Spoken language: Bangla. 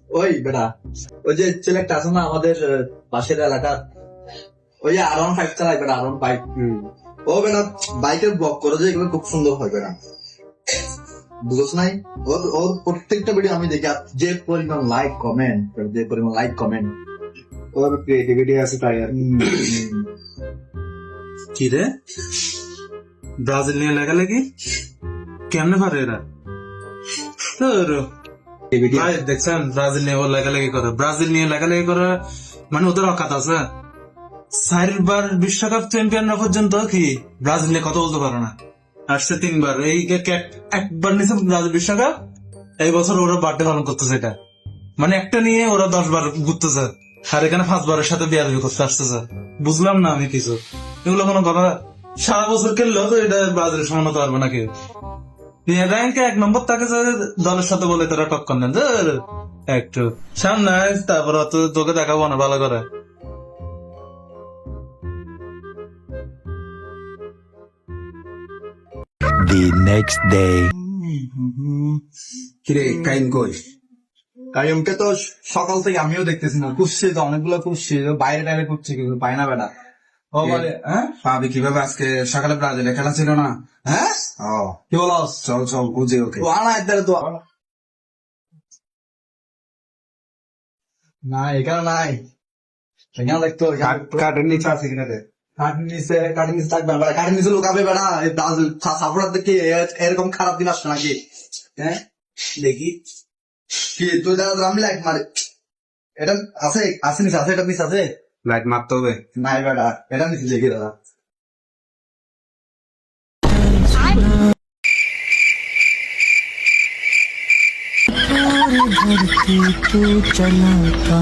ওই বেটা, ওই যে ছেলেটা আছে না আমাদের পাশের এলাকার, ওই যে R15 চালায় বেটা, R15। ও বেটা বাইকের ব্লগ করে যে এগুলো খুব সুন্দর হয় বেটা, বুঝছ নাই? ওর ওর প্রত্যেকটা ভিডিও আমি দেখি, আর যে পরিমাণ লাইক কমেন্ট, ওর ক্রিয়েটিভিটি আছে তাই আর কি। কি রে, ব্রাজিল নিয়ে লেখালেখি কেমনে পারে এরা? ভাই দেখছেন, ব্রাজিল নিয়ে ওর লেখালেখি করে, ব্রাজিল নিয়ে লেখালেখি করে, মানে ওদের অকাত আছে। 4বার বিশ্বকাপ চ্যাম্পিয়নরা পর্যন্ত কি ব্রাজিল নিয়ে কথা বলতে পারে না, আসছে 3বার, এই একবার নিচে ব্রাজিল বিশ্বকাপ, এই বছর ওরা বার্থডে পালন করতেছে এটা, মানে একটা নিয়ে ওরা 10বার ঘুরতেছে, আর এখানে 5বারের সাথে বিয়াদবি করতে আসতেছে। বুঝলাম না আমি কিছু, এগুলো কোনো কথা? সারা বছর খেললেও তো এটা ব্রাজিলের সমান হতে পারবে না কেউ। র্যাঙ্কে 1 নম্বর তাকে দলের সাথে বলে তোরা টক্কর নেন, একটু সামনে আয়, তারপর তোকে দেখাবো না ভালো করে। The next day. কিরে কাইন কই? কারিমকে তো সকাল থেকে আমিও দেখতেছি না, খুঁজছি তো অনেকগুলো খুঁজছি, বাইরে টাইরে খুঁজছি কিন্তু পাই না বেটা। ও বলে হ্যাঁ পাবি কিভাবে? আজকে সকালে ব্রাজিলে খেলা ছিল না? হ্যাঁ ও কি বলস? চল চল বুঝে ওকে। ও আনা একদারে তো না, এখানে নাই, এখানে দেখতো কার্টের নিচে আছে কিনা রে? কাঠের নিচে থাকবে বেড়া, কাঠের নিচে লুকাবে বেড়া, এই ব্রাজিল সাপোর্টার দেখি এরকম খারাপ দিন আসছে নাকি? হ্যাঁ দেখি কি তুই দাদা রামলি লাইট মারে, এটা আছে আছে নিচে আছে, এটা নিচে আছে লাইট মারতে হবে। নাই বেড়া, এটা নিচে দেখি দাদা। धरती तू चला था